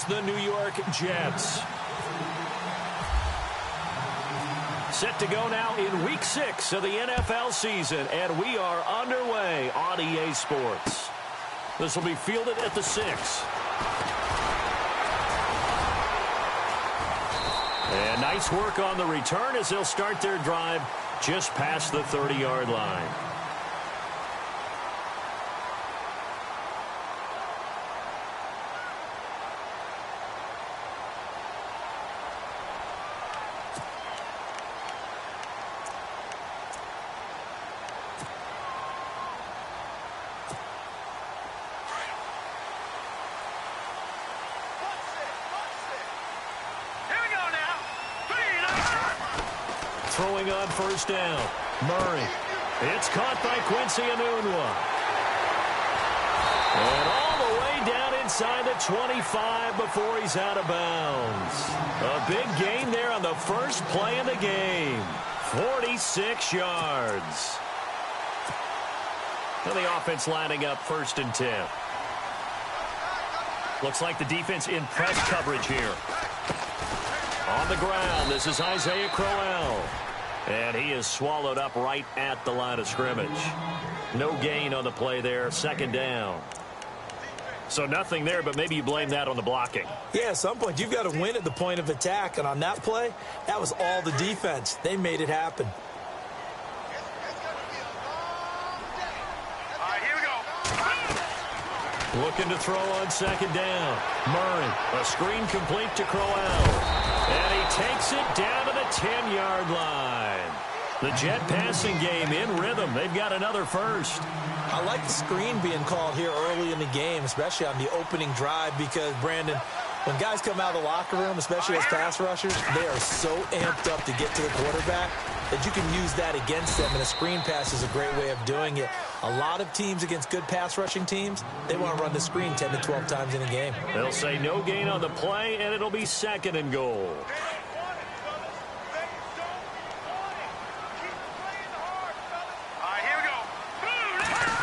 against the New York Jets. Set to go now in Week 6 of the NFL season, and we are underway on EA Sports. This will be fielded at the 6. And nice work on the return as they'll start their drive just past the 30-yard line. Throwing on first down. Murray. It's caught by Quincy Enunwa. And all the way down inside the 25 before he's out of bounds. A big gain there on the first play of the game. 46 yards. And the offense lining up 1st and 10. Looks like the defense in press coverage here. On the ground, this is Isaiah Crowell. And he is swallowed up right at the line of scrimmage. No gain on the play there, 2nd down. So nothing there, but maybe you blame that on the blocking. Yeah, at some point, you've got to win at the point of attack. And on that play, that was all the defense. They made it happen. All right, here we go. Looking to throw on 2nd down. Murray, a screen complete to Crowell. And he takes it down to the 10-yard line. The Jet passing game in rhythm. They've got another first. I like the screen being called here early in the game, especially on the opening drive, because, Brandon, when guys come out of the locker room, especially as pass rushers, they are so amped up to get to the quarterback that you can use that against them, and a screen pass is a great way of doing it. A lot of teams against good pass rushing teams, they want to run the screen 10 to 12 times in a game. They'll say no gain on the play, and it'll be 2nd and goal.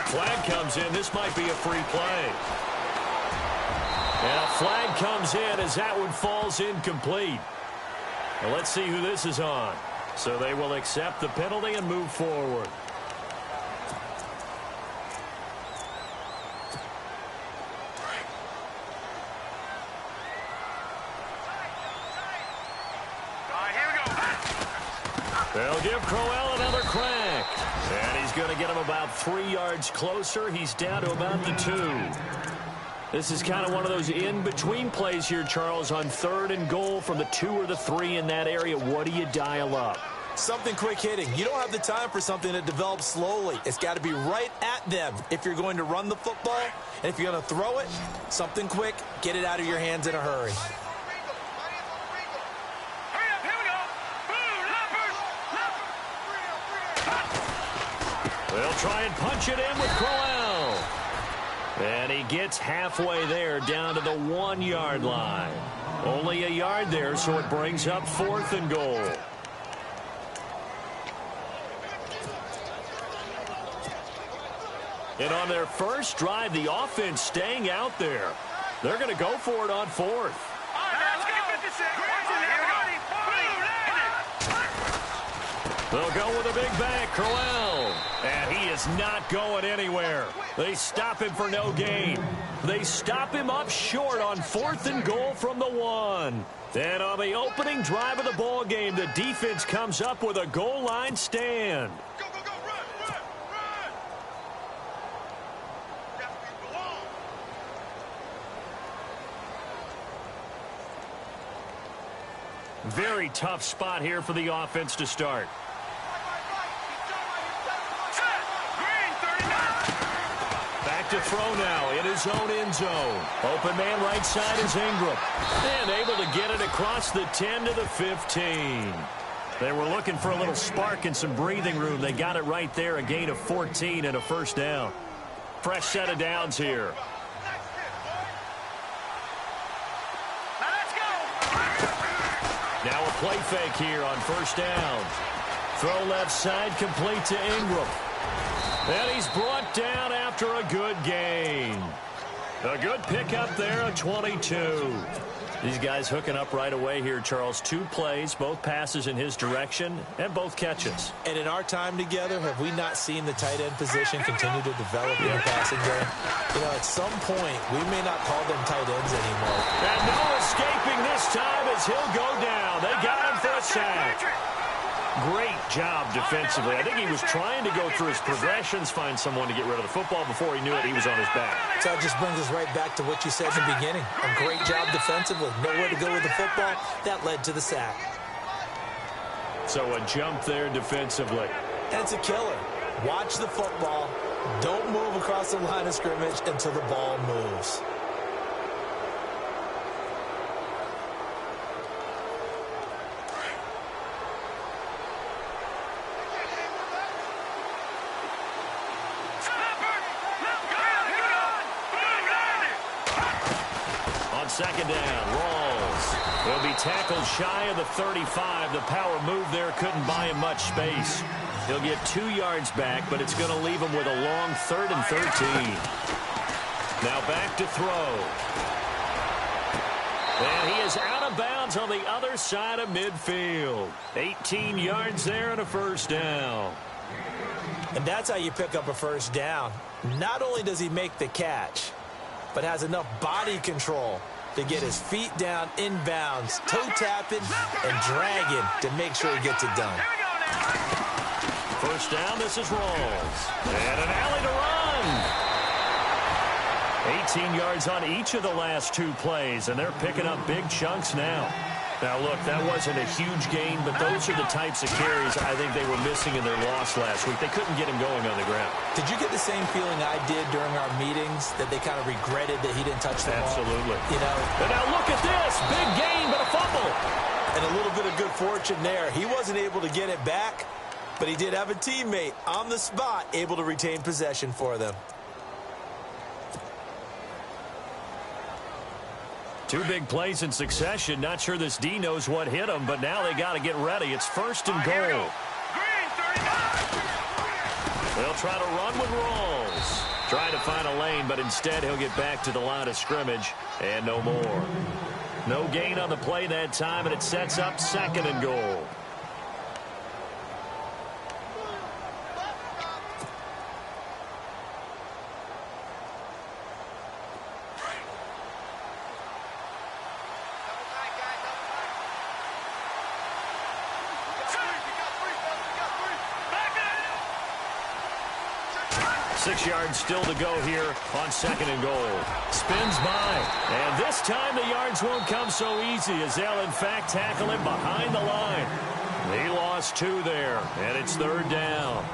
Flag comes in. This might be a free play. And a flag comes in as that one falls incomplete. Well, let's see who this is on. So they will accept the penalty and move forward. They'll give Crowell another crack. And he's going to get him about 3 yards closer. He's down to about the 2. This is kind of one of those in-between plays here, Charles, on 3rd and goal from the 2 or the 3 in that area. What do you dial up? Something quick hitting. You don't have the time for something that develops slowly. It's got to be right at them if you're going to run the football. And if you're going to throw it, something quick, get it out of your hands in a hurry. They'll try and punch it in with Crowell. And he gets halfway there down to the 1-yard line. Only a yard there, so it brings up 4th and goal. And on their first drive, the offense staying out there. They're going to go for it on 4th. They'll go with a big bang, Crowell. And he is not going anywhere. They stop him for no gain. They stop him up short on 4th and goal from the 1. And on the opening drive of the ball game, the defense comes up with a goal line stand. Go, go, go, run, run, run. Very tough spot here for the offense to start. Back to throw now in his own end zone. Open man right side is Ingram. And able to get it across the 10 to the 15. They were looking for a little spark and some breathing room. They got it right there, a gain of 14 and a first down. Fresh set of downs here. Now a play fake here on first down. Throw left side complete to Ingram. And he's brought down after a good gain. A good pickup there, a 22. These guys hooking up right away here, Charles. 2 plays, both passes in his direction, and both catches. And in our time together, have we not seen the tight end position continue to develop in the passing game? You know, at some point, we may not call them tight ends anymore. And no escaping this time as he'll go down. They got him for a sack. Great job defensively. I think he was trying to go through his progressions, find someone to get rid of the football. Before he knew it, he was on his back. So it just brings us right back to what you said in the beginning. A great job defensively. Nowhere to go with the football. That led to the sack. So a jump there defensively. And it's a killer. Watch the football. Don't move across the line of scrimmage until the ball moves. Second down, Rawls. He'll be tackled shy of the 35. The power move there couldn't buy him much space. He'll get 2 yards back, but it's going to leave him with a long 3rd and 13. Now back to throw. And he is out of bounds on the other side of midfield. 18 yards there and a first down. And that's how you pick up a first down. Not only does he make the catch, but has enough body control to get his feet down inbounds, toe-tapping, and dragging to make sure he gets it done. First down, this is Rawls. And an alley to run. 18 yards on each of the last 2 plays, and they're picking up big chunks now. Now, look, that wasn't a huge gain, but those are the types of carries I think they were missing in their loss last week. They couldn't get him going on the ground. Did you get the same feeling I did during our meetings, that they kind of regretted that he didn't touch the ball? Absolutely. You know? But now look at this. Big gain, but a fumble. And a little bit of good fortune there. He wasn't able to get it back, but he did have a teammate on the spot able to retain possession for them. 2 big plays in succession. Not sure this D knows what hit him, but now they got to get ready. It's 1st and goal. They'll try to run with Rawls. Trying to find a lane, but instead he'll get back to the line of scrimmage, and no more. No gain on the play that time, and it sets up 2nd and goal. Six yards still to go here on 2nd and goal. Spins by. And this time the yards won't come so easy as they'll, in fact, tackle him behind the line. He lost 2 there, and it's 3rd down.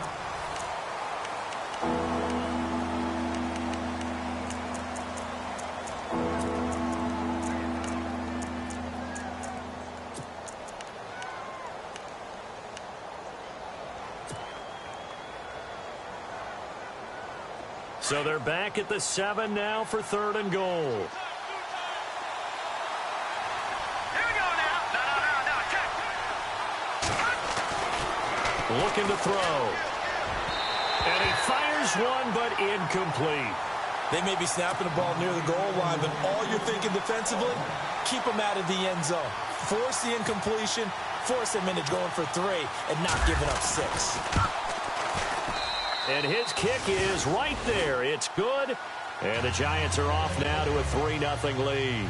So they're back at the 7 now for 3rd and goal. Here we go now. No, check. Looking to throw. And he fires one, but incomplete. They may be snapping the ball near the goal line, but all you're thinking defensively, keep them out of the end zone. Force the incompletion, force them into going for 3, and not giving up 6. And his kick is right there. It's good. And the Giants are off now to a 3-0 lead.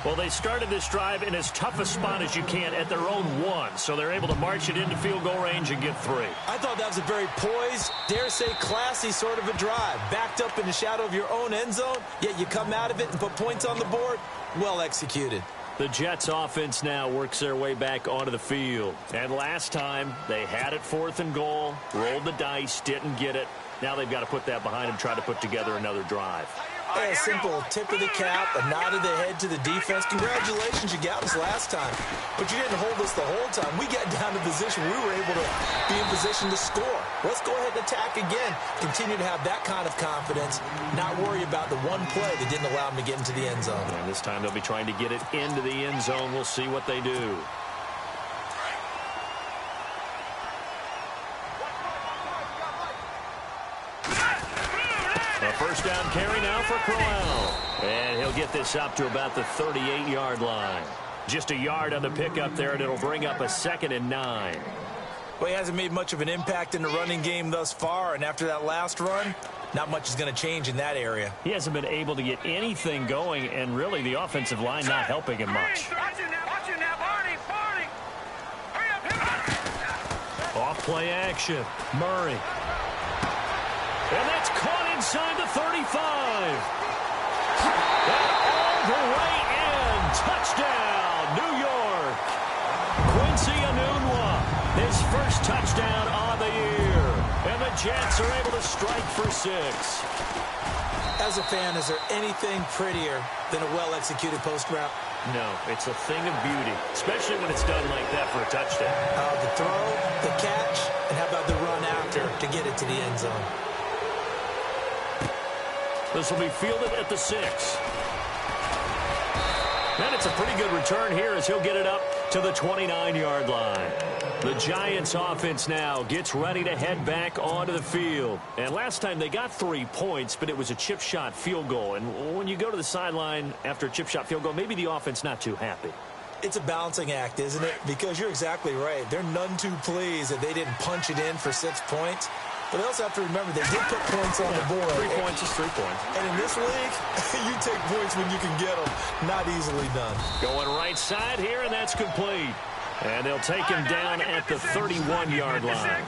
Well, they started this drive in as tough a spot as you can at their own 1, so they're able to march it into field goal range and get 3. I thought that was a very poised, dare say classy sort of a drive. Backed up in the shadow of your own end zone, yet you come out of it and put points on the board. Well executed. The Jets offense now works their way back onto the field. And last time, they had it 4th and goal, rolled the dice, didn't get it. Now they've got to put that behind them, try to put together another drive. A simple tip of the cap, a nod of the head to the defense. Congratulations, you got us last time. But you didn't hold us the whole time. We got down to position. We were able to be in position to score. Let's go ahead and attack again. Continue to have that kind of confidence. Not worry about the one play that didn't allow them to get into the end zone. And this time they'll be trying to get it into the end zone. We'll see what they do. A first down carry now for Crowell. And he'll get this up to about the 38-yard line. Just a yard on the pickup there, and it'll bring up a 2nd and 9. Well, he hasn't made much of an impact in the running game thus far, and after that last run, not much is going to change in that area. He hasn't been able to get anything going, and really the offensive line not helping him much. Watch him now, Barney. Hurry up, hit him. Off play action. Murray. And that's caught inside the 35. And all the way in. Touchdown, New York. Quincy Enunwa, his first touchdown on the year. And the Jets are able to strike for 6. As a fan, is there anything prettier than a well-executed post route? No, it's a thing of beauty, especially when it's done like that for a touchdown. The throw, the catch, and how about the run after to get it to the end zone? This will be fielded at the 6. And it's a pretty good return here as he'll get it up to the 29-yard line. The Giants offense now gets ready to head back onto the field. And last time they got 3 points, but it was a chip shot field goal. And when you go to the sideline after a chip shot field goal, maybe the offense not too happy. It's a balancing act, isn't it? Because you're exactly right. They're none too pleased that they didn't punch it in for 6 points. But they also have to remember they did put points on the board. 3 points is 3 points. And in this league, you take points when you can get them. Not easily done. Going right side here, and that's complete. And they'll take him down at the 31-yard line.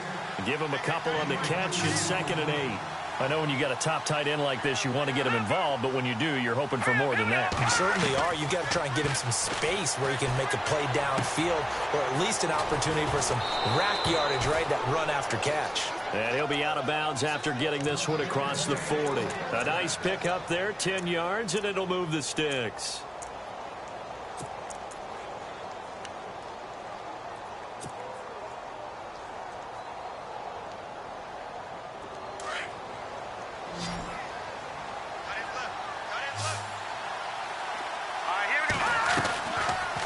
Give him a couple on the catch. It's 2nd and 8. I know when you got a top tight end like this, you want to get him involved, but when you do, you're hoping for more than that. You certainly are. You've got to try and get him some space where he can make a play downfield, or at least an opportunity for some rack yardage, right? That run after catch. And he'll be out of bounds after getting this one across the 40. A nice pick up there, 10 yards, and it'll move the sticks.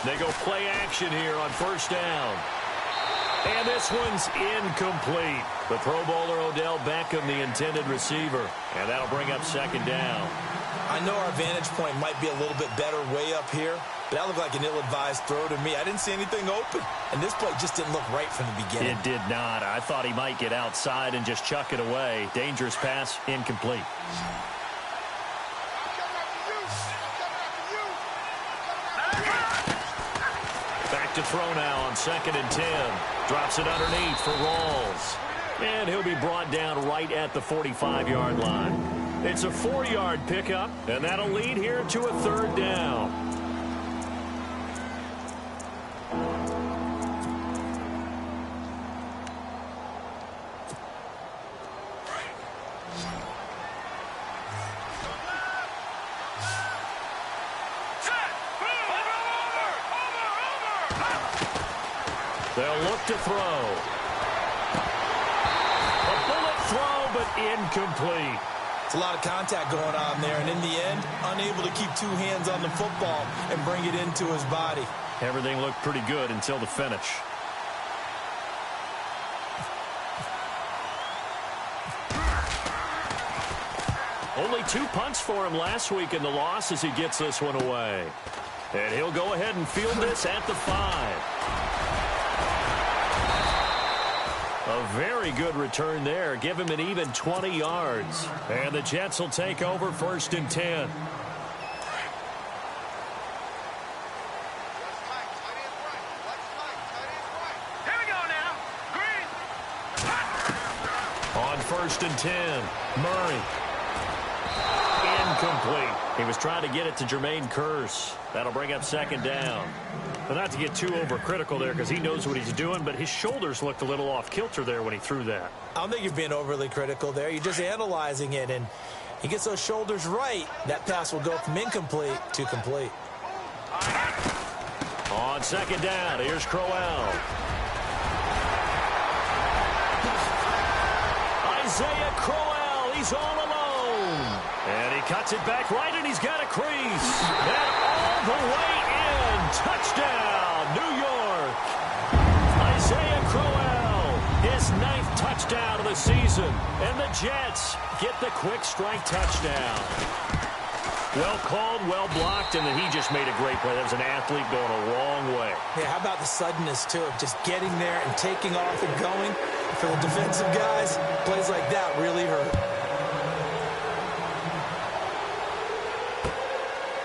They go play action here on 1st down. And this one's incomplete. The Pro Bowler Odell Beckham, the intended receiver. And that'll bring up 2nd down. I know our vantage point might be a little bit better way up here, but that looked like an ill-advised throw to me. I didn't see anything open. And this play just didn't look right from the beginning. It did not. I thought he might get outside and just chuck it away. Dangerous pass, incomplete. Back to throw now on 2nd and 10. Drops it underneath for Rawls. And he'll be brought down right at the 45-yard line. It's a 4-yard pickup, and that'll lead here to a 3rd down. They'll look to throw. A bullet throw, but incomplete. It's a lot of contact going on there, and in the end, unable to keep 2 hands on the football and bring it into his body. Everything looked pretty good until the finish. Only 2 punts for him last week in the loss as he gets this one away. And he'll go ahead and field this at the 5. A very good return there. Give him an even 20 yards. And the Jets will take over 1st and 10. Here we go now. Green. On 1st and 10, Murray. Incomplete. He was trying to get it to Jermaine Kearse. That'll bring up 2nd down. But not to get too overcritical there because he knows what he's doing, but his shoulders looked a little off kilter there when he threw that. I don't think you're being overly critical there. You're just analyzing it, and he gets those shoulders right. That pass will go from incomplete to complete. On 2nd down, here's Crowell. Isaiah Crowell, he's all alone. And he cuts it back right, and he's got a crease. And all the way in. Touchdown, New York. Isaiah Crowell, his 9th touchdown of the season. And the Jets get the quick strike touchdown. Well called, well blocked, and then he just made a great play. That was an athlete going a long way. Yeah, how about the suddenness, too, of just getting there and taking off and going? For the defensive guys, plays like that really hurt.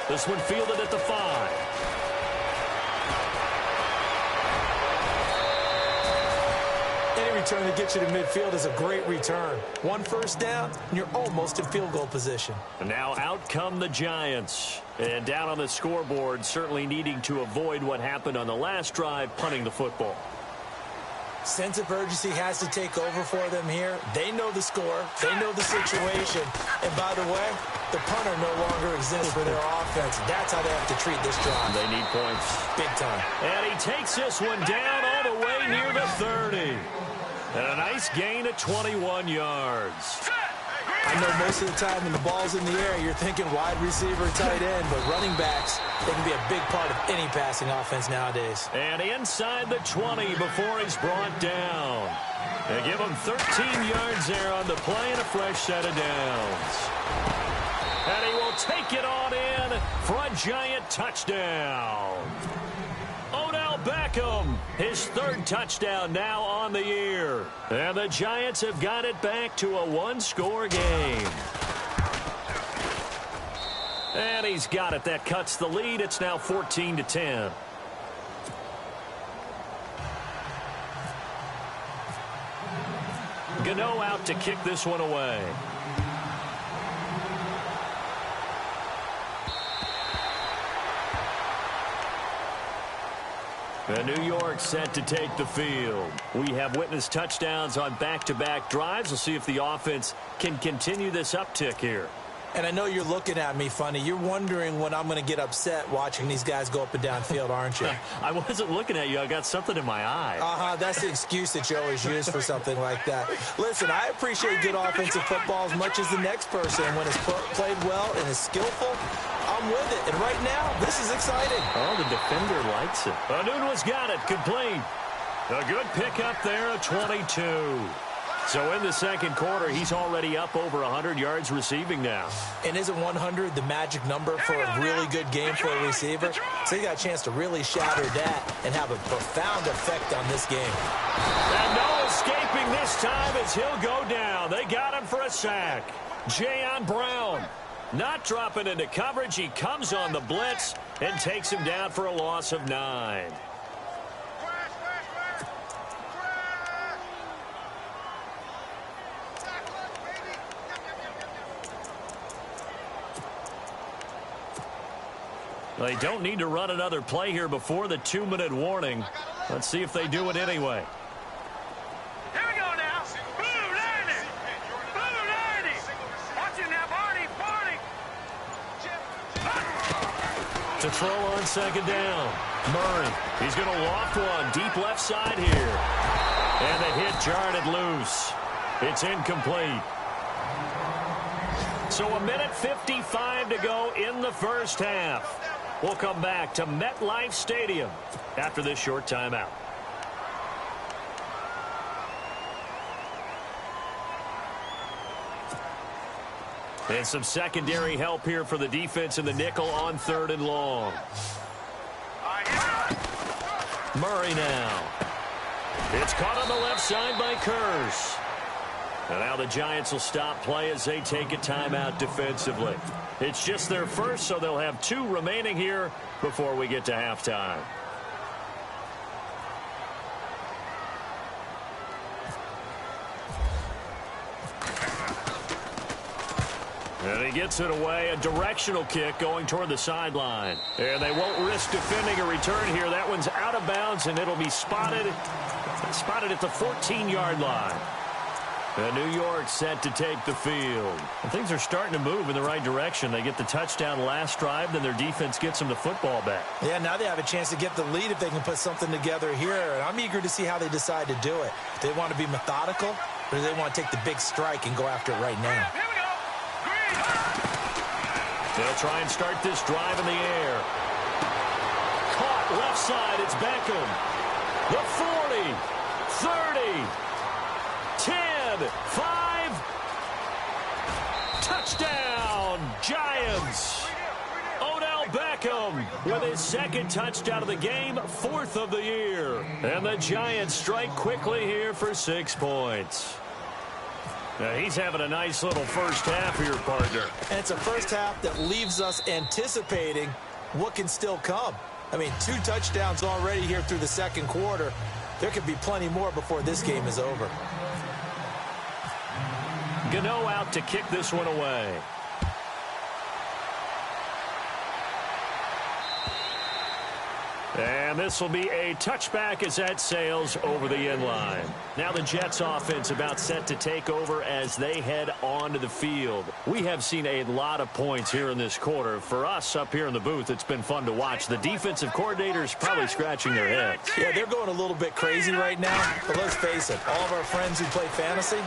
This one fielded at the 5. Any return that gets you to midfield is a great return. 1 first down, and you're almost in field goal position. And now out come the Giants. And down on the scoreboard, certainly needing to avoid what happened on the last drive, punting the football. Sense of urgency has to take over for them here. They know the score. They know the situation. And by the way, the punter no longer exists for their offense. That's how they have to treat this drive. They need points. Big time. And he takes this one down all the way near the 30. And a nice gain of 21 yards. I know most of the time when the ball's in the air, you're thinking wide receiver, tight end, but running backs, they can be a big part of any passing offense nowadays. And inside the 20 before he's brought down. They give him 13 yards there on the play and a fresh set of downs. And he will take it on in for a Giant touchdown. Odell Beckham, his 3rd touchdown now on the year. And the Giants have got it back to a 1-score game. And he's got it. That cuts the lead. It's now 14-10. Gano out to kick this one away. And New York set to take the field. We have witnessed touchdowns on back-to-back drives. We'll see if the offense can continue this uptick here. And I know you're looking at me funny. You're wondering when I'm going to get upset watching these guys go up and down field, aren't you? I wasn't looking at you. I got something in my eye. That's the excuse that you always use for something like that. Listen, I appreciate good offensive football as much as the next person. When it's played well and is skillful, I'm with it. And right now, this is exciting. Oh, the defender likes it. Anuno's got it. Complete. A good pickup there at 22. So in the second quarter, he's already up over 100 yards receiving now. And isn't 100 the magic number for a really good game for a receiver? So you got a chance to really shatter that and have a profound effect on this game. And no escaping this time as he'll go down. They got him for a sack. Jayon Brown not dropping into coverage. He comes on the blitz and takes him down for a loss of 9. They don't need to run another play here before the 2-minute warning. Let's see if they do it anyway. Here we go now. Blue 90. Blue 90. Watch it now, Barney. To throw on second down. Murray. He's going to loft one deep left side here. And the hit jarred it loose. It's incomplete. So 1:55 to go in the first half. We'll come back to MetLife Stadium after this short timeout. And some secondary help here for the defense in the nickel on 3rd and long. Murray now. It's caught on the left side by Kurz. And now the Giants will stop play as they take a timeout defensively. It's just their first, so they'll have 2 remaining here before we get to halftime. And he gets it away, a directional kick going toward the sideline. And they won't risk defending a return here. That one's out of bounds, and it'll be spotted at the 14-yard line. And New York set to take the field. And things are starting to move in the right direction. They get the touchdown last drive, then their defense gets them the football back. Yeah, now they have a chance to get the lead if they can put something together here. And I'm eager to see how they decide to do it. Do they want to be methodical, or do they want to take the big strike and go after it right now? Here we go. Green. They'll try and start this drive in the air. Caught left side. It's Beckham. The 40, 30, 10, 5. Touchdown, Giants. Beckham with his second touchdown of the game, fourth of the year. And the Giants strike quickly here for 6 points. Now, he's having a nice little first half here, partner. And it's a first half that leaves us anticipating what can still come. I mean, 2 touchdowns already here through the second quarter. There could be plenty more before this game is over. Gano out to kick this one away. And this will be a touchback as that sails over the end line. Now the Jets offense about set to take over as they head onto the field. We have seen a lot of points here in this quarter. For us up here in the booth, it's been fun to watch. The defensive coordinators probably scratching their heads. Yeah, they're going a little bit crazy right now. But let's face it, all of our friends who play fantasy,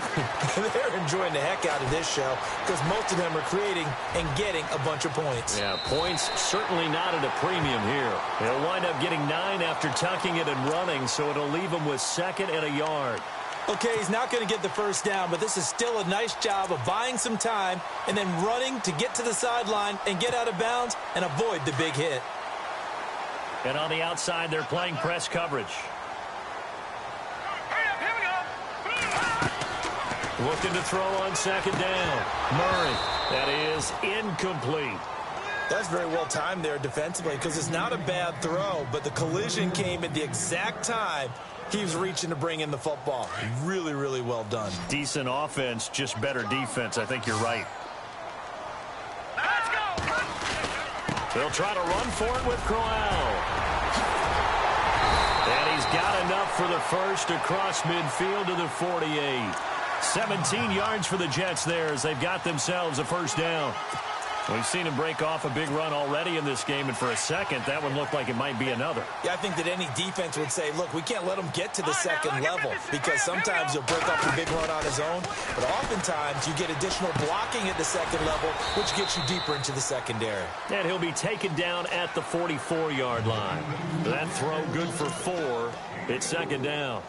they're enjoying the heck out of this show because most of them are creating and getting a bunch of points. Yeah, points certainly not at a premium here. They'll wind up getting 9 after tucking it and running, so it'll leave him with 2nd and a yard. Okay, he's not going to get the first down, but this is still a nice job of buying some time and then running to get to the sideline and get out of bounds and avoid the big hit. And on the outside, they're playing press coverage. Here we go. Looking to throw on 2nd down. Murray. That is incomplete. That's very well timed there defensively because it's not a bad throw, but the collision came at the exact time he was reaching to bring in the football. Really, really well done. Decent offense, just better defense. I think you're right. Let's go. They'll try to run for it with Crowell. And he's got enough for the first across midfield to the 48. 17 yards for the Jets there as they've got themselves a first down. We've seen him break off a big run already in this game, and for a second, that one looked like it might be another. Yeah, I think that any defense would say, look, we can't let him get to the second level because sometimes he'll break off a big run on his own, but oftentimes you get additional blocking at the second level, which gets you deeper into the secondary. And he'll be taken down at the 44-yard line. That throw good for 4. It's 2nd down.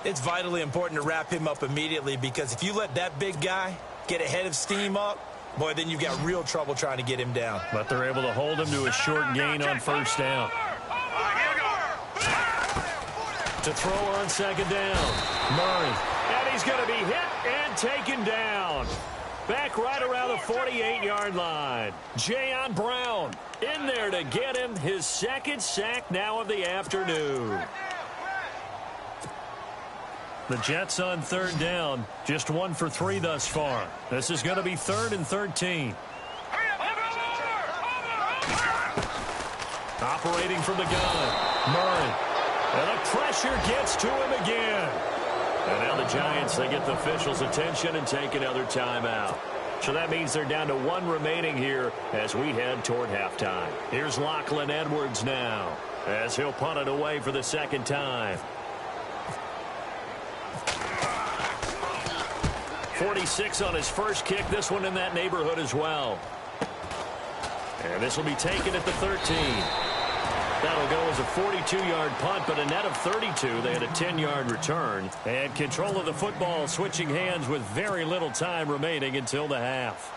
It's vitally important to wrap him up immediately because if you let that big guy get ahead of steam up, boy, then you've got real trouble trying to get him down. But they're able to hold him to a short gain on first down. Here we go. To throw on 2nd down. Murray. And he's going to be hit and taken down. Back right around the 48-yard line. Jayon Brown in there to get him his 2nd sack now of the afternoon. The Jets on 3rd down, just 1 for 3 thus far. This is going to be 3rd and 13. Operating from the gun, Murray. And the pressure gets to him again. And now the Giants, they get the officials' attention and take another timeout. So that means they're down to 1 remaining here as we head toward halftime. Here's Lachlan Edwards now as he'll punt it away for the 2nd time. 46 on his first kick. This one in that neighborhood as well. And this will be taken at the 13. That'll go as a 42-yard punt, but a net of 32. They had a 10-yard return. And control of the football switching hands with very little time remaining until the half.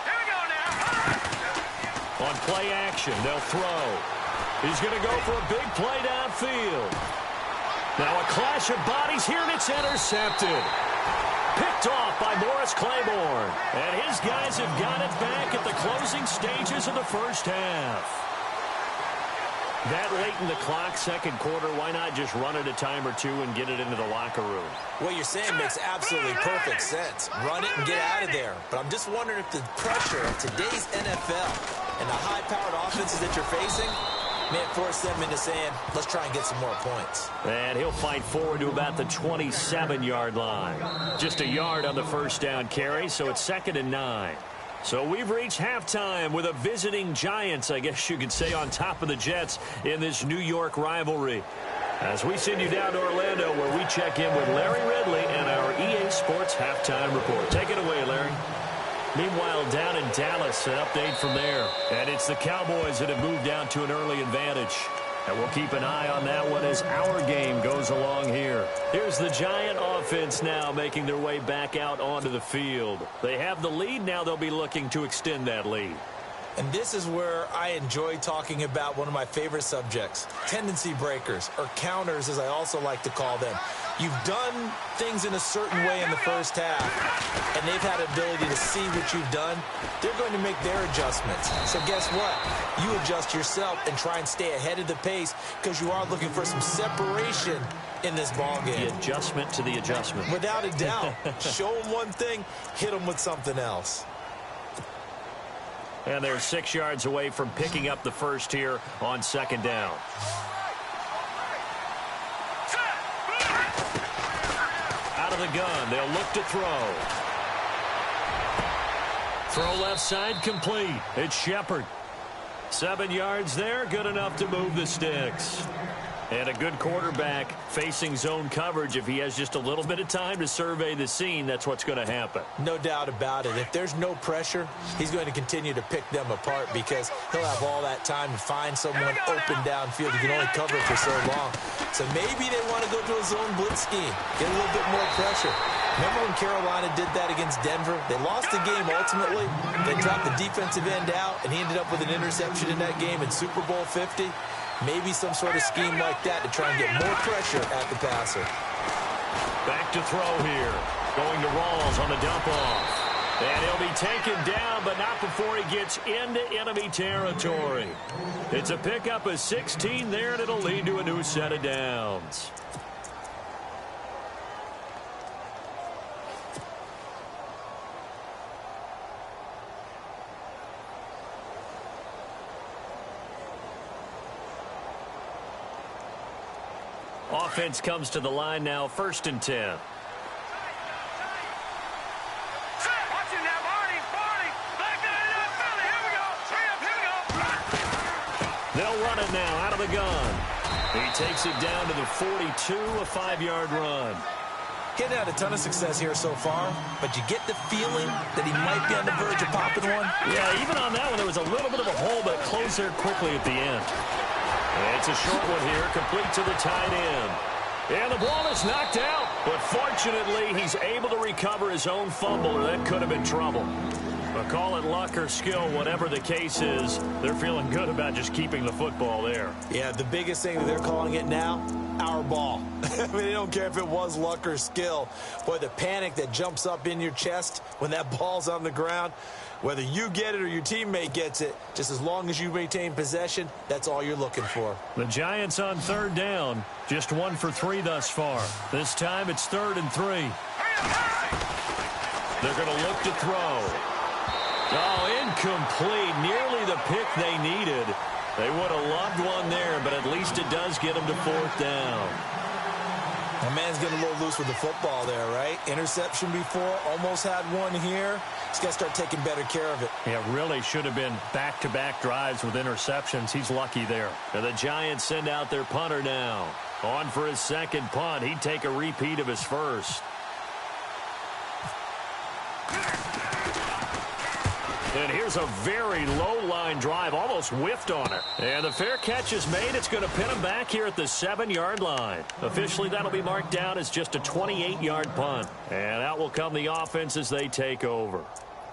Here we go now. On play action, they'll throw. He's going to go for a big play downfield. Now a clash of bodies here, and it's intercepted. Picked off by Morris Claiborne. And his guys have got it back at the closing stages of the first half. That late in the clock, second quarter, why not just run it a time or two and get it into the locker room? What you're saying makes absolutely perfect sense. Run it and get out of there. But I'm just wondering if the pressure of today's NFL and the high-powered offenses that you're facing may force them into saying, let's try and get some more points. And he'll fight forward to about the 27-yard line. Just a yard on the first down carry, so it's 2nd and 9. So we've reached halftime with a visiting Giants, I guess you could say, on top of the Jets in this New York rivalry. As we send you down to Orlando, where we check in with Larry Ridley and our EA Sports Halftime Report. Take it away, Larry. Meanwhile, down in Dallas, an update from there. And it's the Cowboys that have moved down to an early advantage. And we'll keep an eye on that one as our game goes along here. Here's the Giant offense now making their way back out onto the field. They have the lead. Now they'll be looking to extend that lead. And this is where I enjoy talking about one of my favorite subjects, tendency breakers, or counters as I also like to call them. You've done things in a certain way in the first half, and they've had the ability to see what you've done. They're going to make their adjustments. So guess what? You adjust yourself and try and stay ahead of the pace because you are looking for some separation in this ball game. The adjustment to the adjustment. Without a doubt. Show them one thing, hit them with something else. And they're 6 yards away from picking up the first here on second down. Out of the gun, they'll look to throw. Throw left side complete. It's Shepard. 7 yards there, good enough to move the sticks. And a good quarterback facing zone coverage. If he has just a little bit of time to survey the scene, that's what's going to happen. No doubt about it. If there's no pressure, he's going to continue to pick them apart because he'll have all that time to find someone open downfield. He can only cover for so long. So maybe they want to go to a zone blitz scheme, get a little bit more pressure. Remember when Carolina did that against Denver? They lost the game ultimately. They dropped the defensive end out, and he ended up with an interception in that game in Super Bowl 50. Maybe some sort of scheme like that to try and get more pressure at the passer. Back to throw here. Going to Rawls on the dump-off. And he'll be taken down, but not before he gets into enemy territory. It's a pickup of 16 there, and it'll lead to a new set of downs. Offense comes to the line now, 1st and 10. They'll run it now out of the gun. He takes it down to the 42, a 5-yard run. Getting had a ton of success here so far, but you get the feeling that he might be on the verge of popping one. Yeah, even on that one, there was a little bit of a hole, but closed there quickly at the end. It's a short one here, complete to the tight end. And the ball is knocked out, but fortunately, he's able to recover his own fumble, or that could have been trouble. But call it luck or skill, whatever the case is, they're feeling good about just keeping the football there. Yeah, the biggest thing that they're calling it now, our ball. I mean, they don't care if it was luck or skill. Boy, the panic that jumps up in your chest when that ball's on the ground, whether you get it or your teammate gets it, just as long as you maintain possession, that's all you're looking for. The Giants on 3rd down, just 1 for 3 thus far. This time it's 3rd and 3. They're going to look to throw. Oh, incomplete. Nearly the pick they needed. They would have loved one there, but at least it does get them to 4th down. My man's getting a little loose with the football there, right? Interception before, almost had one here. He's got to start taking better care of it. Yeah, really should have been back-to-back drives with interceptions. He's lucky there. And the Giants send out their punter now. On for his 2nd punt. He'd take a repeat of his first. And here's a very low-line drive, almost whiffed on it. And the fair catch is made. It's going to pin him back here at the 7-yard line. Officially, that'll be marked down as just a 28-yard punt. And out will come the offense as they take over.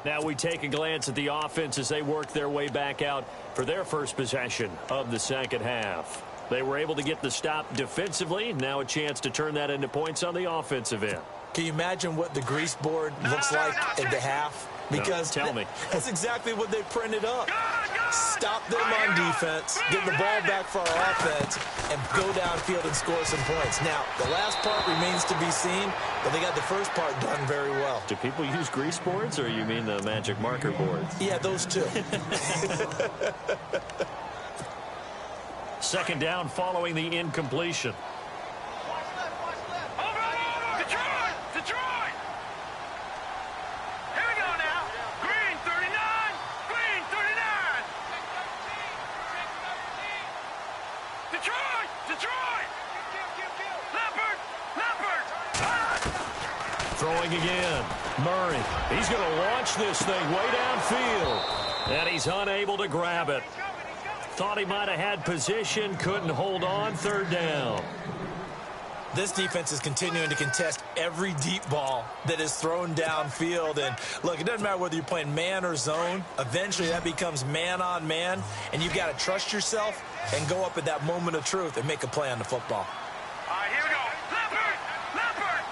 Now we take a glance at the offense as they work their way back out for their first possession of the second half. They were able to get the stop defensively. Now a chance to turn that into points on the offensive end. Can you imagine what the grease board looks like at the half? Because tell me. That's exactly what they printed up. Stop them on defense, get the ball back for our offense, and go downfield and score some points. Now, the last part remains to be seen, but they got the first part done very well. Do people use grease boards, or you mean the magic marker boards? Yeah, those two. 2nd down following the incompletion. Throwing again. Murray. He's going to launch this thing way downfield. And he's unable to grab it. Thought he might have had position, couldn't hold on. Third down. This defense is continuing to contest every deep ball that is thrown downfield. And, look, it doesn't matter whether you're playing man or zone. Eventually, that becomes man-on-man, and you've got to trust yourself and go up at that moment of truth and make a play on the football. All right, here we go. Leopard! Leopard!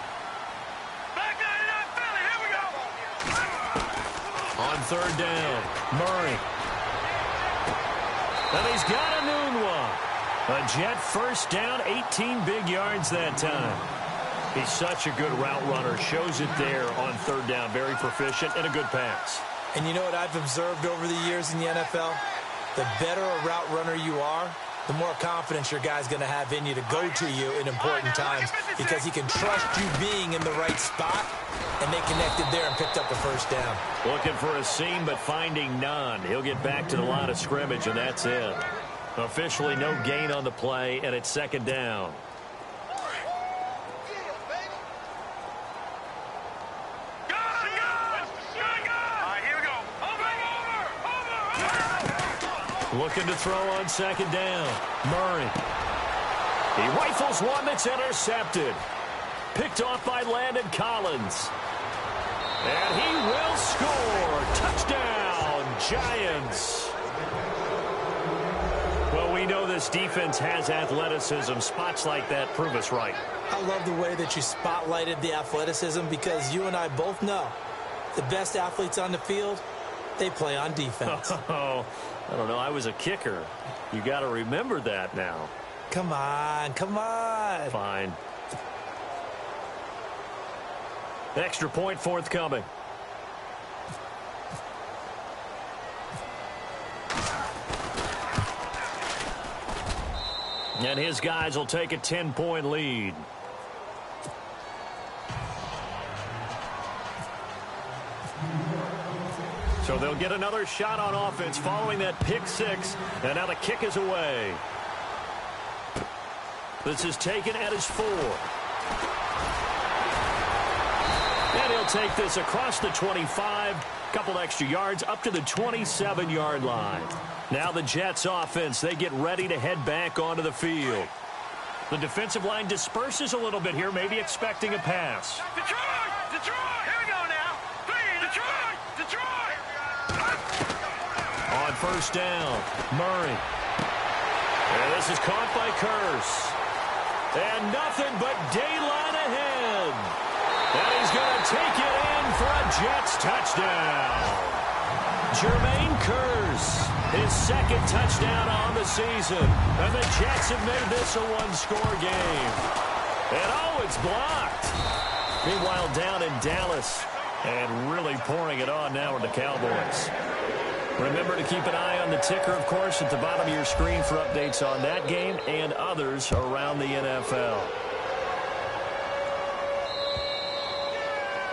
Back 99 Philly, here we go. On third down, Murray. And he's got a noon one. A Jet first down, 18 big yards that time. He's such a good route runner. Shows it there on third down. Very proficient and a good pass. And you know what I've observed over the years in the NFL? The better a route runner you are, the more confidence your guy's going to have in you to go to you in important times because he can trust you being in the right spot, and they connected there and picked up a first down. Looking for a seam, but finding none. He'll get back to the line of scrimmage, and that's it. Officially no gain on the play, and it's second down. Looking to throw on second down. Murray. He rifles one that's intercepted. Picked off by Landon Collins. And he will score. Touchdown, Giants. Well, we know this defense has athleticism. Spots like that prove us right. I love the way that you spotlighted the athleticism because you and I both know the best athletes on the field, they play on defense. Oh, I don't know. I was a kicker. You got to remember that now. Come on, come on. Fine. Extra point forthcoming. And his guys will take a 10-point lead. So they'll get another shot on offense following that pick six. And now the kick is away. This is taken at his 4. And he'll take this across the 25. Couple extra yards up to the 27-yard line. Now the Jets offense, they get ready to head back onto the field. The defensive line disperses a little bit here, maybe expecting a pass. Detroit! Detroit! Here we go now. Detroit! Detroit! On first down, Murray. And this is caught by Curse. And nothing but daylight ahead. And he's going to take it in for a Jets touchdown. Jermaine Curse, his second touchdown on the season. And the Jets have made this a one-score game. And oh, it's blocked. Meanwhile, down in Dallas, and really pouring it on now with the Cowboys. Remember to keep an eye on the ticker, of course, at the bottom of your screen for updates on that game and others around the NFL.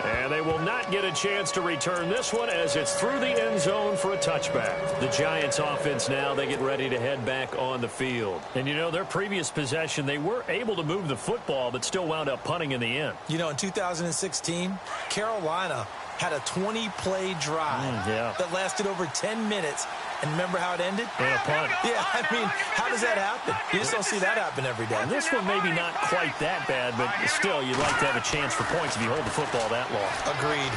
And they will not get a chance to return this one as it's through the end zone for a touchback. The Giants offense now, they get ready to head back on the field. And, you know, their previous possession, they were able to move the football but still wound up punting in the end. You know, in 2016, Carolina had a 20-play drive that lasted over 10 minutes. And remember how it ended? And a punt. Yeah, I mean, how does that happen? You just don't see that happen every day. And this one maybe not quite that bad, but still, you'd like to have a chance for points if you hold the football that long. Agreed.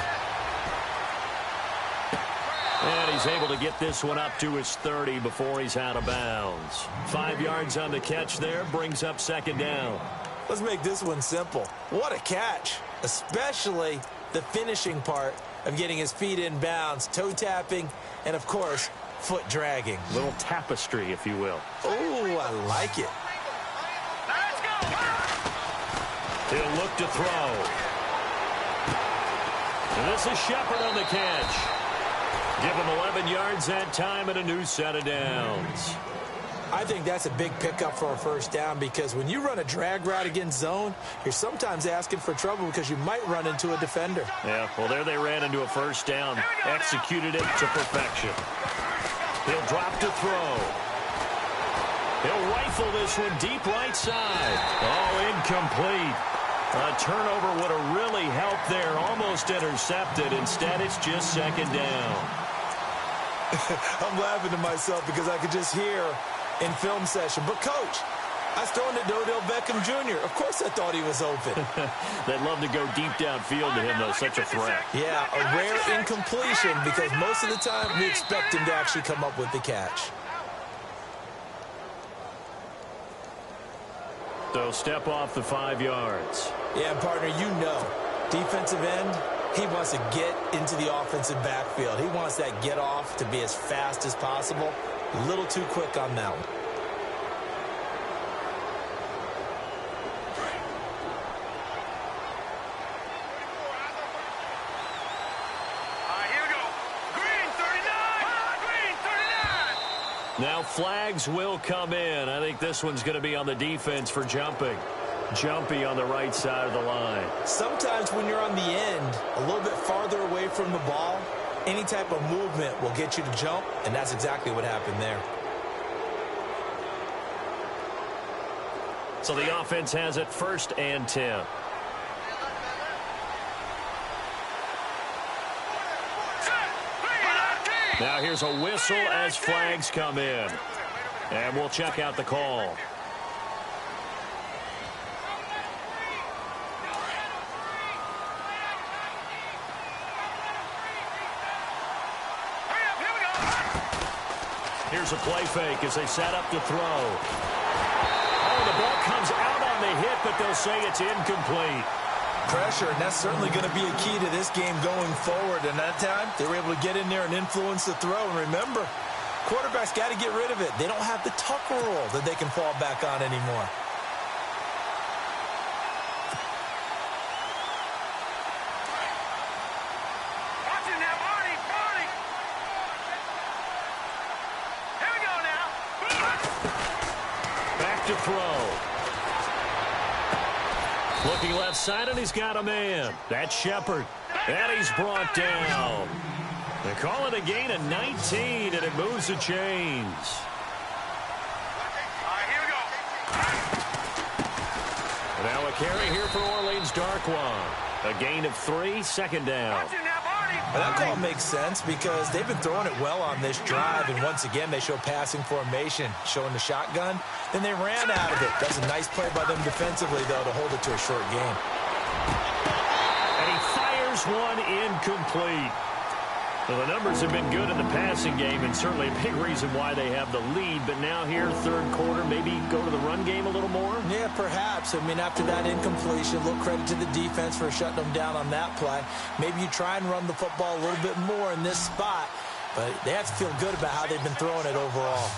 And he's able to get this one up to his 30 before he's out of bounds. 5 yards on the catch there, brings up second down. Let's make this one simple. What a catch, especially the finishing part of getting his feet in bounds, toe tapping, and, of course, foot dragging. Little tapestry, if you will. Oh, I like it. Let's go! He'll look to throw. And this is Shepard on the catch. Give him 11 yards that time and a new set of downs. I think that's a big pickup for a first down because when you run a drag route against zone, you're sometimes asking for trouble because you might run into a defender. Yeah, well, there they ran into a first down. Executed it to perfection. He'll drop to throw. He'll rifle this one deep right side. Oh, incomplete. A turnover would have really helped there. Almost intercepted. Instead, it's just second down. I'm laughing to myself because I could just hear in film session. But, Coach, I was throwing to Odell Beckham Jr. Of course I thought he was open. They'd love to go deep downfield to him, though. Such a threat. Yeah, a rare incompletion because most of the time we expect him to actually come up with the catch. So step off the 5 yards. Yeah, partner, you know, defensive end, he wants to get into the offensive backfield. He wants that get off to be as fast as possible. A little too quick on that one. Now flags will come in. I think this one's going to be on the defense for jumping. Jumpy on the right side of the line. Sometimes when you're on the end, a little bit farther away from the ball, any type of movement will get you to jump, and that's exactly what happened there. So the offense has it 1st and 10. Now here's a whistle as flags come in. And we'll check out the call. Here's a play fake as they set up to throw. Oh, the ball comes out on the hit, but they'll say it's incomplete. Pressure, and that's certainly going to be a key to this game going forward. And that time, they were able to get in there and influence the throw. And remember, quarterbacks got to get rid of it. They don't have the tuck rule that they can fall back on anymore. Watching that, Barney. Here we go now. Back to throw. Looking left side, and he's got a man. That's Shepard. And he's brought down. They call it a gain of 19, and it moves the chains. All right, here we go. Now a carry here for Orleans Darkwa. A gain of 3, 2nd down. Watching that, Barney. Well, that call makes sense because they've been throwing it well on this drive, and once again they show passing formation, showing the shotgun. Then they ran out of it. That's a nice play by them defensively, though, to hold it to a short game. And he fires one incomplete. Well, the numbers have been good in the passing game, and certainly a big reason why they have the lead. But now here, 3rd quarter, maybe go to the run game a little more? Yeah, perhaps. I mean, after that incompletion, a little credit to the defense for shutting them down on that play. Maybe you try and run the football a little bit more in this spot, but they have to feel good about how they've been throwing it overall.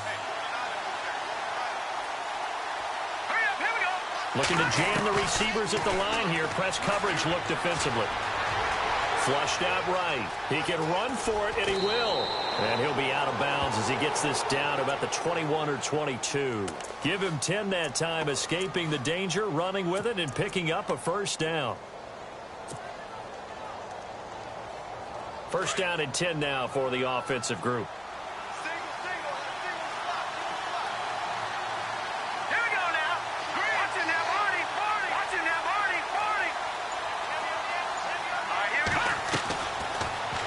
Looking to jam the receivers at the line here. Press coverage look defensively. Flushed out right. He can run for it, and he will. And he'll be out of bounds as he gets this down about the 21 or 22. Give him 10 that time, escaping the danger, running with it, and picking up a 1st down. 1st down and 10 now for the offensive group.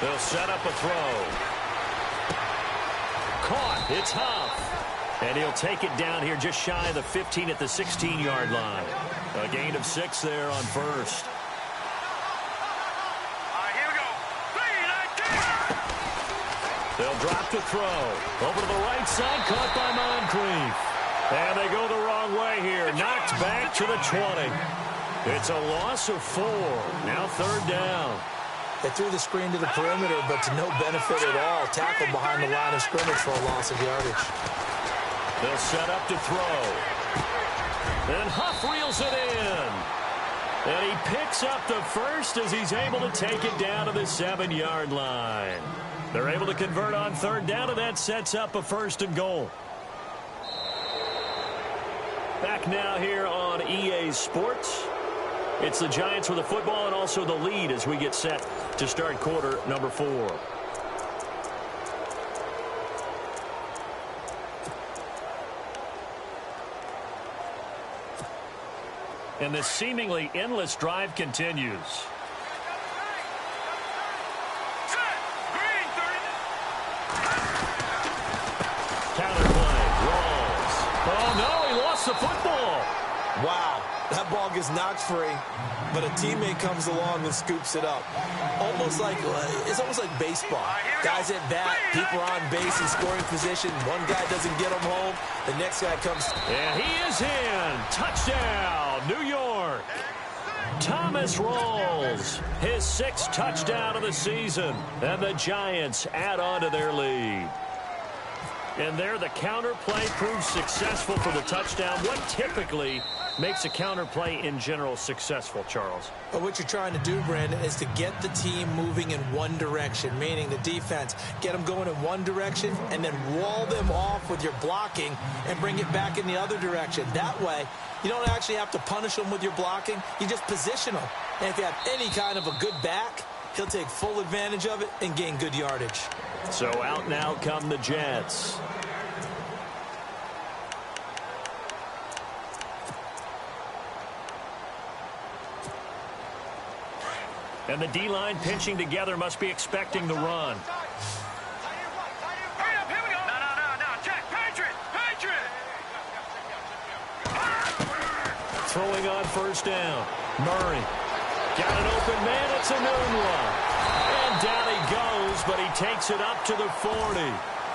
They'll set up a throw. Caught. It's Huff. And he'll take it down here just shy of the 15 at the 16-yard line. A gain of 6 there on 1st. Here we go. They'll drop to throw. Over to the right side. Caught by Moncrief. And they go the wrong way here. Knocked back to the 20. It's a loss of 4. Now 3rd down. They threw the screen to the perimeter, but to no benefit at all. Tackled behind the line of scrimmage for a loss of yardage. They'll set up to throw. And Huff reels it in. And he picks up the 1st as he's able to take it down to the 7-yard line. They're able to convert on 3rd down, and that sets up a 1st and goal. Back now here on EA Sports. It's the Giants with the football and also the lead as we get set to start quarter number 4. And this seemingly endless drive continues. the football. Wow, that ball gets knocked free, but a teammate comes along and scoops it up. It's almost like baseball. Guys at bat, people are on base in scoring position. One guy doesn't get them home, the next guy comes. And he is in. Touchdown, New York. Thomas Rawls, his 6th touchdown of the season, and the Giants add on to their lead. And there, the counter play proves successful for the touchdown. What typically makes a counter play in general successful, Charles? But what you're trying to do, Brandon, is to get the team moving in one direction, meaning the defense, get them going in one direction and then wall them off with your blocking and bring it back in the other direction. That way, you don't actually have to punish them with your blocking. You just position them. And if you have any kind of a good back, he'll take full advantage of it and gain good yardage. So out now come the Jets. And the D-line pinching together must be expecting the run. Hurry up, here we go. No, Jack, Patriot. Throwing on first down. Murray. Got an open man. It's a noon one. And down he goes, but he takes it up to the 40.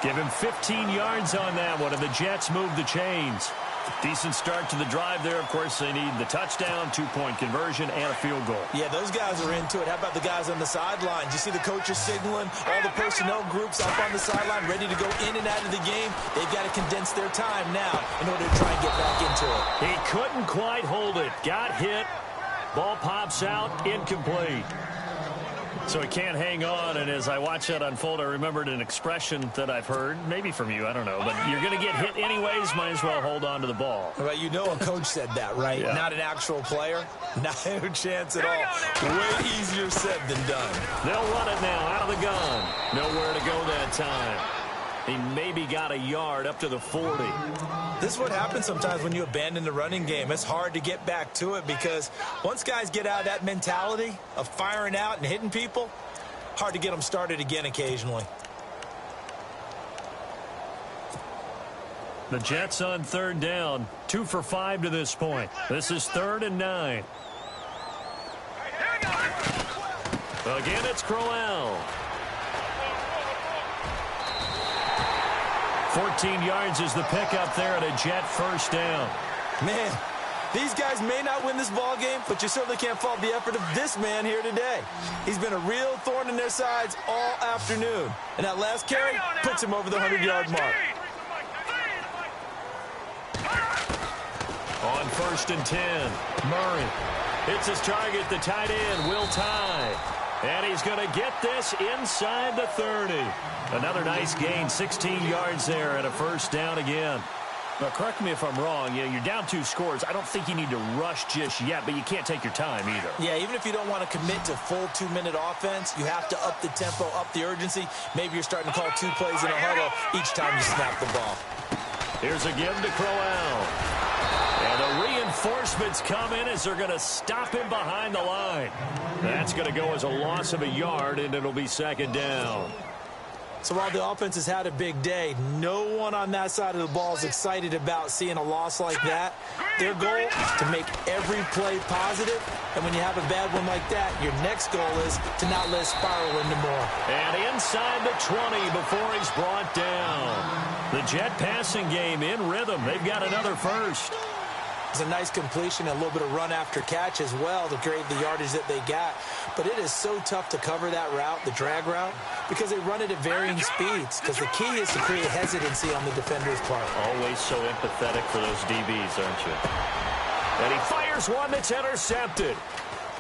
Give him 15 yards on that one, and the Jets move the chains. Decent start to the drive there. Of course, they need the touchdown, 2-point conversion, and a field goal. Yeah, those guys are into it. How about the guys on the sidelines? You see the coaches signaling, all the personnel groups up on the sideline ready to go in and out of the game. They've got to condense their time now in order to try and get back into it. He couldn't quite hold it. Got hit. Ball pops out, incomplete. So he can't hang on, and as I watch that unfold, I remembered an expression that I've heard, maybe from you, I don't know, but you're going to get hit anyways, might as well hold on to the ball. Well, you know a coach said that, right? Yeah. Not an actual player. Not a chance at all. Way easier said than done. They'll run it now out of the gun. Nowhere to go that time. He maybe got a yard up to the 40. This is what happens sometimes when you abandon the running game. It's hard to get back to it because once guys get out of that mentality of firing out and hitting people, hard to get them started again occasionally. The Jets on third down, 2 for 5 to this point. This is 3rd and 9. Again, it's Crowell. 14 yards is the pickup there at a Jet first down. Man, these guys may not win this ball game, but you certainly can't fault the effort of this man here today. He's been a real thorn in their sides all afternoon. And that last carry puts him over the 100-yard mark. On 1st and 10, Murray hits his target, the tight end, Will Tye. And he's going to get this inside the 30. Another nice gain, 16 yards there and a first down again. Now, correct me if I'm wrong. You're down 2 scores. I don't think you need to rush just yet, but you can't take your time either. Yeah, even if you don't want to commit to full 2-minute offense, you have to up the tempo, up the urgency. Maybe you're starting to call 2 plays in a huddle each time you snap the ball. Here's a give to Crowell. And the reinforcements come in as they're going to stop him behind the line. That's going to go as a loss of a yard, and it'll be 2nd down. So while the offense has had a big day, no one on that side of the ball is excited about seeing a loss like that. Their goal is to make every play positive, and when you have a bad one like that, your next goal is to not let it spiral into more. And inside the 20 before he's brought down. The Jet passing game in rhythm. They've got another first. It's a nice completion, a little bit of run after catch as well to create the yardage that they got. But it is so tough to cover that route, the drag route, because they run it at varying speeds. Because the key is to create hesitancy on the defender's part. Always so empathetic for those DBs, aren't you? And he fires one that's intercepted.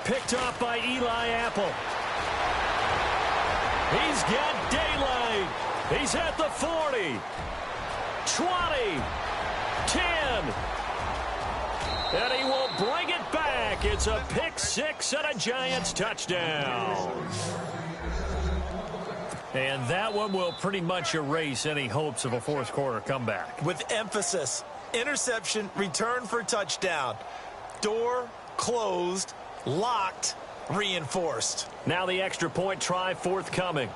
Picked off by Eli Apple. He's got daylight. He's at the 40. 20. 10. And he will bring it back. It's a pick 6 and a Giants touchdown. And that one will pretty much erase any hopes of a fourth quarter comeback. With emphasis, interception, return for touchdown. Door closed, locked, reinforced. Now the extra point try forthcoming.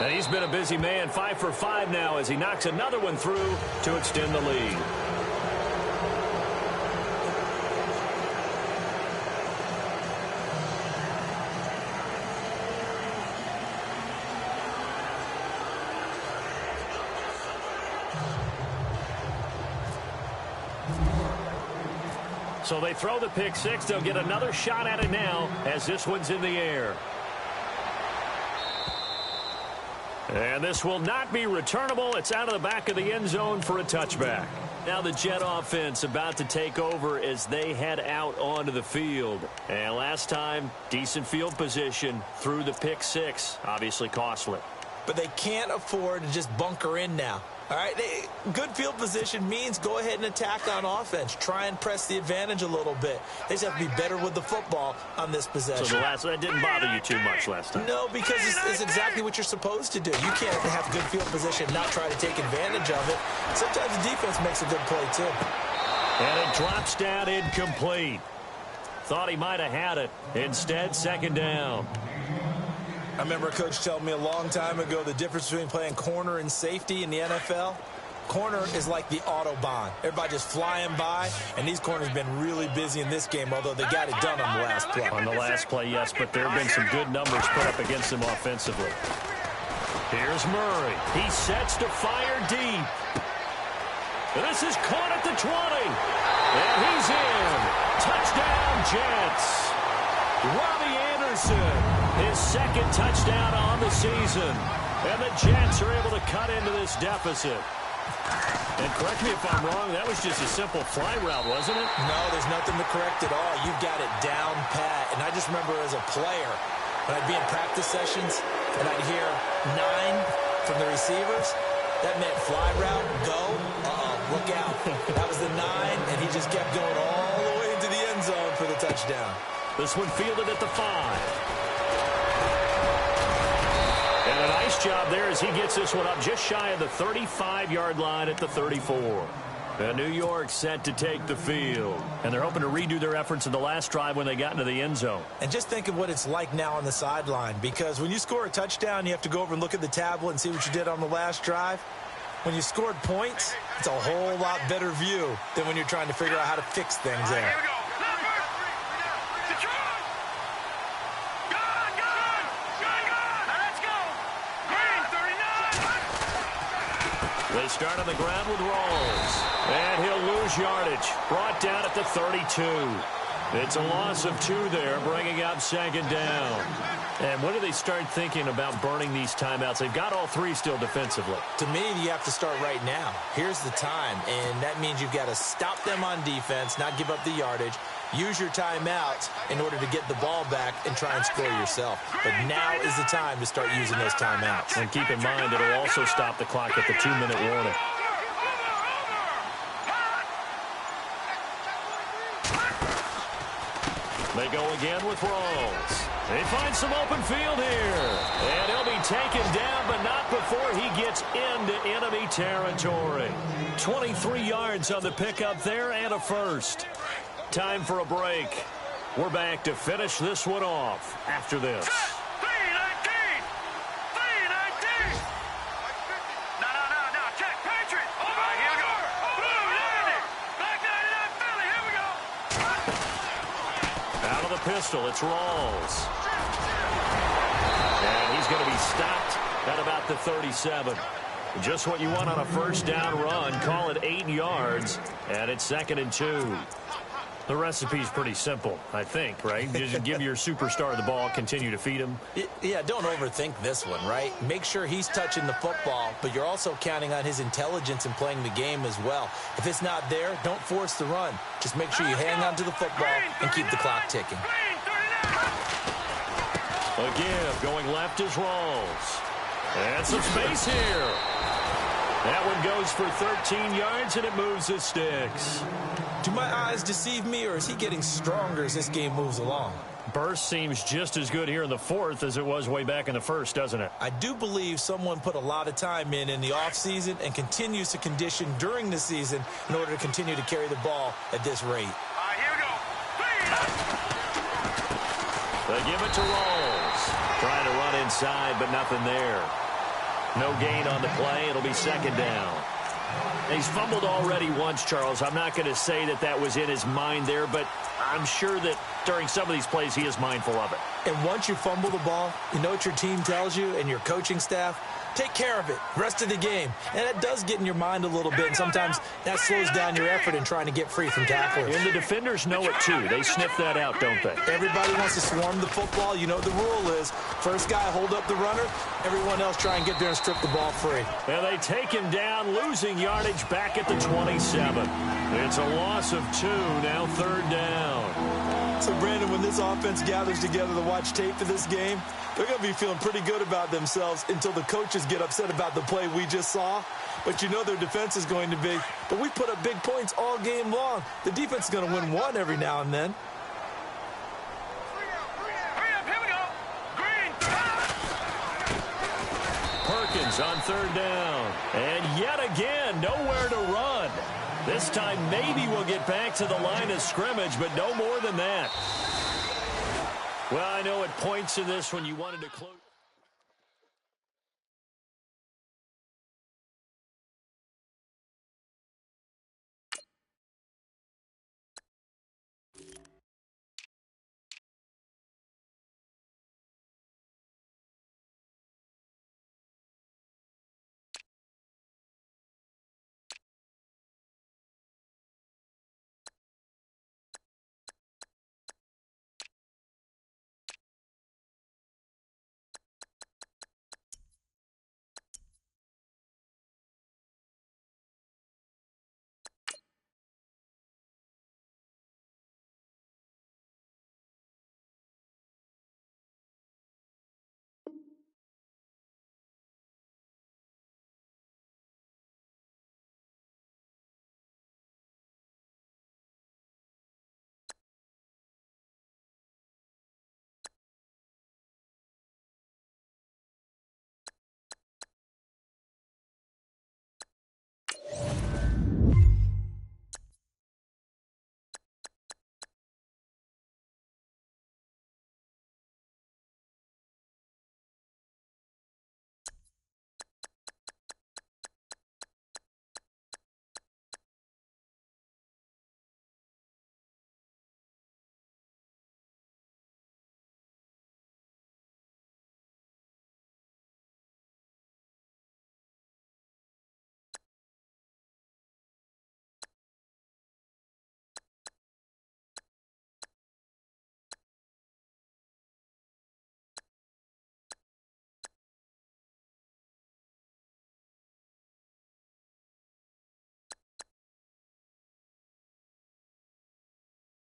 And he's been a busy man, 5 for 5 now as he knocks another one through to extend the lead. So they throw the pick six. They'll get another shot at it now as this one's in the air. And this will not be returnable. It's out of the back of the end zone for a touchback. Now the Jet offense about to take over as they head out onto the field. And last time, decent field position through the pick six. Obviously costly. But they can't afford to just bunker in now. All right, good field position means go ahead and attack on offense. Try and press the advantage a little bit. They just have to be better with the football on this possession. So that didn't bother you too much last time? No, because it's exactly what you're supposed to do. You can't have good field position and not try to take advantage of it. Sometimes the defense makes a good play, too. And it drops down incomplete. Thought he might have had it. Instead, second down. I remember a coach telling me a long time ago the difference between playing corner and safety in the NFL. Corner is like the Autobahn. Everybody just flying by, and these corners have been really busy in this game, although they got it done on the last play. On the last play, yes, but there have been some good numbers put up against them offensively. Here's Murray. He sets to fire deep. This is caught at the 20. And he's in. Touchdown, Jets. Robbie Anderson. His second touchdown on the season. And the Jets are able to cut into this deficit. And correct me if I'm wrong, that was just a simple fly route, wasn't it? No, there's nothing to correct at all. You've got it down pat. And I just remember as a player, when I'd be in practice sessions, and I'd hear 9 from the receivers, that meant fly route, go, look out. That was the 9, and he just kept going all the way into the end zone for the touchdown. This one fielded at the 5. And a nice job there as he gets this one up just shy of the 35-yard line at the 34. And New York set to take the field. And they're hoping to redo their efforts in the last drive when they got into the end zone. And just think of what it's like now on the sideline. Because when you score a touchdown, you have to go over and look at the tablet and see what you did on the last drive. When you scored points, it's a whole lot better view than when you're trying to figure out how to fix things there. Here we go. They start on the ground with Rawls. And he'll lose yardage. Brought down at the 32. It's a loss of 2 there, bringing up second down. And when do they start thinking about burning these timeouts? They've got all 3 still defensively. To me, you have to start right now. Here's the time, and that means you've got to stop them on defense, not give up the yardage, use your timeouts in order to get the ball back and try and score yourself. But now is the time to start using those timeouts. And keep in mind, it'll also stop the clock at the 2-minute warning. They go again with Rawls. They find some open field here. And he'll be taken down, but not before he gets into enemy territory. 23 yards on the pickup there and a first. Time for a break. We're back to finish this one off after this. 319! 319! No, check, Patriot! All right, here we go. Blue, landing! Black 99 Philly, here we go! Out of the pistol, it's Rawls. And he's going to be stopped at about the 37. Just what you want on a first down run. Call it 8 yards, and it's 2nd and 2. The recipe's pretty simple, I think, right? Just give your superstar the ball, continue to feed him. Yeah, don't overthink this one, right? Make sure he's touching the football, but you're also counting on his intelligence in playing the game as well. If it's not there, don't force the run. Just make sure you hang on to the football and keep the clock ticking. Again, going left is Rawls. And some space here. That one goes for 13 yards, and it moves the sticks. Do my eyes deceive me, or is he getting stronger as this game moves along? Burst seems just as good here in the 4th as it was way back in the 1st, doesn't it? I do believe someone put a lot of time in the offseason and continues to condition during the season in order to continue to carry the ball at this rate. All right, here we go. They give it to Rawls. Trying to run inside, but nothing there. No gain on the play. It'll be second down. He's fumbled already once, Charles. I'm not going to say that that was in his mind there, but I'm sure that during some of these plays he is mindful of it. And once you fumble the ball, you know what your team tells you and your coaching staff? Take care of it. Rest of the game. And it does get in your mind a little bit, and sometimes that slows down your effort in trying to get free from tacklers. And the defenders know it, too. They sniff that out, don't they? Everybody wants to swarm the football. You know what the rule is. First guy hold up the runner. Everyone else try and get there and strip the ball free. And they take him down, losing yardage back at the 27. It's a loss of 2, now third down. So, Brandon, when this offense gathers together to watch tape for this game, they're going to be feeling pretty good about themselves until the coaches get upset about the play we just saw. But you know their defense is going to be. But we put up big points all game long. The defense is going to win one every now and then. Perkins on third down. And yet again, nowhere to run. This time maybe we'll get back to the line of scrimmage, but no more than that. Well, I know at points in this when you wanted to close.